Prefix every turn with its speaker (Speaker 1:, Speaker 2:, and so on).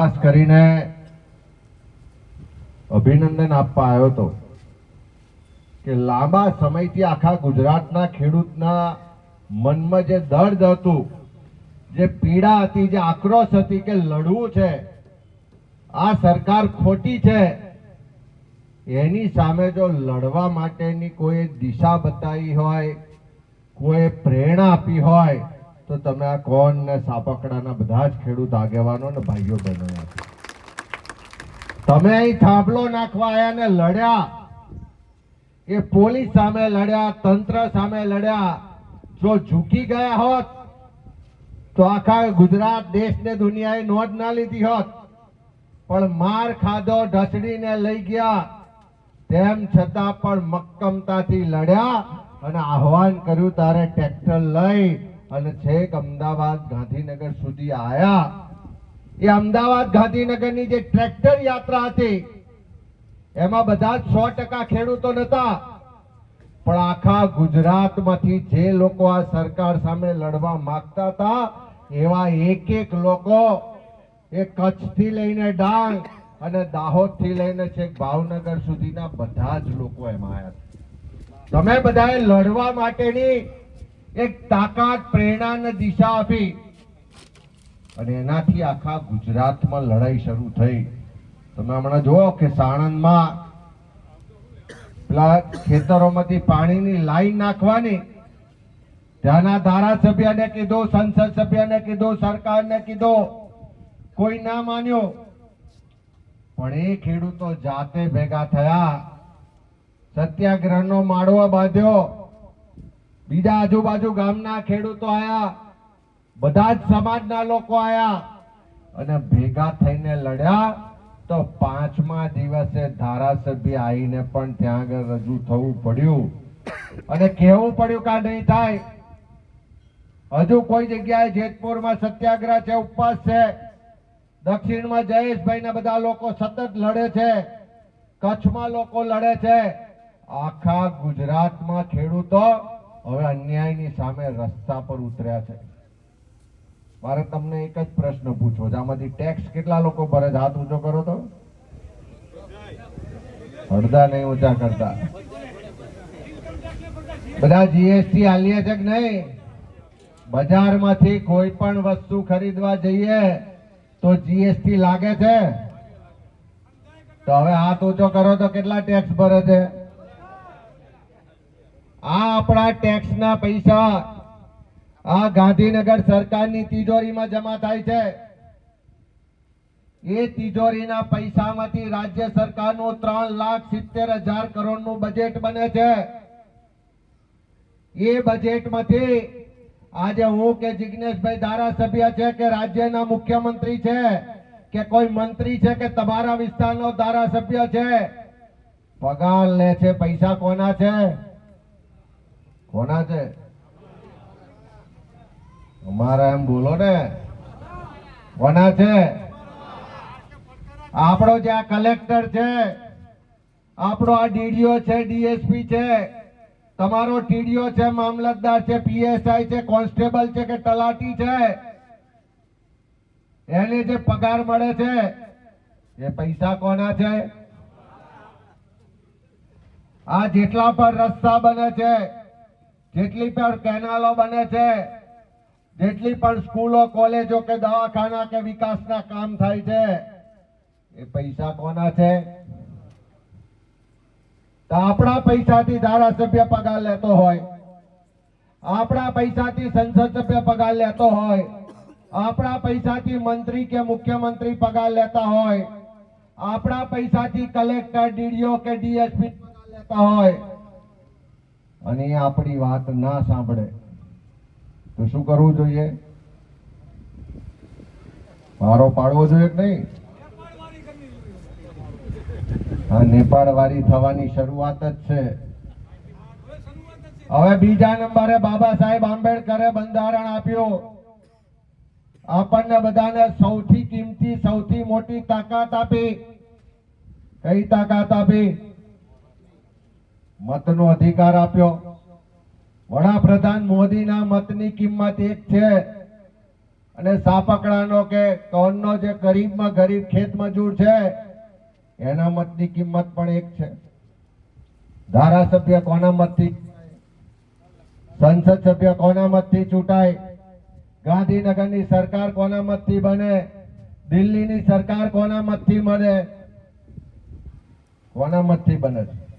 Speaker 1: ખાસ કરીને અભિનંદન આપવા આવ્યો હતો કે લાંબા સમયથી આખા ગુજરાતના ખેડૂતના મનમાં જે દર્દ હતું, જે પીડા હતી, જે આક્રોશ હતી કે લડવું છે, આ સરકાર ખોટી છે, એની સામે જો લડવા માટેની કોઈ દિશા બતાવી હોય, કોઈ પ્રેરણા આપી હોય તો તમે આ કોણ ને સાપકડાના બધા જ ખેડૂત આગેવાનો ને ભાઈઓ બહેનો તમે અહીં થાંભલો નાખવા આવ્યા ને લડ્યા, એ પોલીસ સામે લડ્યા, તંત્ર સામે લડ્યા. જો ઝૂકી ગયા હોત તો આખા ગુજરાત દેશ ને દુનિયાએ નોંધ ના લીધી હોત, પણ માર ખાધો, ઢસડીને લઈ ગયા, તેમ છતાં પણ મક્કમતાથી લડ્યા અને આહવાન કર્યું તારે ટ્રેક્ટર લઈ અને છેક અમદાવાદ ગાંધીનગર સુધી આયા. એ અમદાવાદ ગાંધીનગરની જે ટ્રેક્ટર યાત્રા હતી એમાં બધા જ 100% ખેડૂતો નતા, પણ આખા ગુજરાતમાંથી જે લોકો આ સરકાર સામે લડવા માંગતા હતા એવા એક લોકો, એ કચ્છથી લઈને ડાંગ અને દાહોદથી લઈને છેક ભાવનગર સુધીના બધા જ લોકો એમાં આવ્યા. તમે બધાએ લડવા માટેની એક તાકાત, પ્રેરણા અને દિશા આપી અને એનાથી આખા ગુજરાતમાં લડાઈ શરૂ થઈ. તમે હમણાં જુઓ કે સાણંદમાં પેલા ખેતરોમાંથી પાણીની લાઈન નાખવાની, ત્યાંના ધારાસભ્યને કીધું, સંસદ સભ્યને કીધું, સરકારને કીધું, કોઈ ના માન્યો, પણ એ ખેડૂતો જાતે ભેગા થયા, સત્યાગ્રહનો માળો બાંધ્યો, બીજા આજુબાજુ ગામના ખેડૂતો આયા, બધા જ સમાજના લોકો આયા અને ભેગા થઈને લડ્યા. તો 5મા દિવસે ધારાસભ્ય આવીને પણ ત્યાં આગળ રજૂ થવું પડ્યું અને કહેવું પડ્યું કે નહીં થાય. હજુ કોઈ જગ્યાએ જેતપુરમાં સત્યાગ્રહ છે, ઉપવાસ છે, દક્ષિણમાં જયેશભાઈ ને બધા લોકો સતત લડે છે, કચ્છમાં લોકો લડે છે, આખા ગુજરાતમાં ખેડૂતો હવે અન્યાયની સામે રસ્તા પર ઉતર્યા છે. મારે તમને એક જ પ્રશ્ન પૂછવો છે, આમાંથી ટેક્સ કેટલા લોકો ભરે છે? હાથ ઊંચો કરો તો. અડધા નહીં ઊંચા કરતા. બધા જીએસટી આલીએ છે કે નહીં? બજારમાંથી કોઈ પણ વસ્તુ ખરીદવા જઈએ તો જીએસટી લાગે છે? તો હવે હાથ ઊંચો કરો તો કેટલા ટેક્સ ભરે છે? આ આપણા ટેક્સના પૈસા આ ગાંધીનગર સરકારની તિજોરીમાં જમા થાય છે. એ તિજોરીના પૈસામાંથી રાજ્ય સરકારનું 3,70,000 કરોડનું બજેટ બને છે. એ બજેટમાંથી આજે હું કે જિગ્નેશભાઈ ધારાસભ્ય છે કે રાજ્યના મુખ્યમંત્રી છે કે કોઈ મંત્રી છે કે તમારા વિસ્તારનો ધારાસભ્ય છે, પગાર લે છે. પૈસા કોના છે? કોના છે? અમારા એમ બોલો ને, કોના છે? આપણો જે આ કલેક્ટર છે, આપણો આ ડીડીઓ છે, ડીએસપી છે, તમારો ટીડીઓ છે, મામલતદાર છે, પીએસઆઈ છે, કોન્સ્ટેબલ છે કે તલાટી છે, એને જે પગાર મળે છે એ પૈસા કોના છે? આ જેટલા પણ રસ્તા બને છે, જેટલી પણ કેનાલો બને છે, જેટલી પણ સ્કૂલો, કોલેજો કે દવાખાના કે વિકાસના કામ થાય છે, એ પૈસા કોના છે? તો આપણા પૈસાથી ધારાસભ્ય પગાર લેતો હોય, આપણા પૈસાથી સંસદ સભ્ય પગાર લેતો હોય, આપણા પૈસાથી મંત્રી કે મુખ્યમંત્રી પગાર લેતા હોય, આપણા પૈસાથી કલેક્ટર, ડીડીઓ કે ડીએસપી પગાર લેતા હોય, અને એ આપણી વાત ના સાંભળે તો શું કરવું જોઈએ? પારો પાડવો જોઈએ કે નહીં? હા, નેપાળ વાળી થવાની શરૂઆત જ છે. હવે બીજા નંબરે બાબા સાહેબ આંબેડકરે બંધારણ આપ્યું. આપણને બધાને સૌથી કિંમતી, સૌથી મોટી તાકાત આપી. કઈ તાકાત આપી? મતનો અધિકાર આપ્યો. વડાપ્રધાન મોદીના મતની કિંમત 1 છે અને સાપકડાનો કે કૌનનો જે ગરીબમાં ગરીબ ખેત મજૂર છે એના મતની કિંમત પણ એક છે. ધારાસભ્ય કોના મતથી, સંસદ સભ્ય કોના મતથી ચૂંટાય, ગાંધીનગરની સરકાર કોના મતથી બને, દિલ્હીની સરકાર કોના મતથી બને, કોના મતથી બને છે?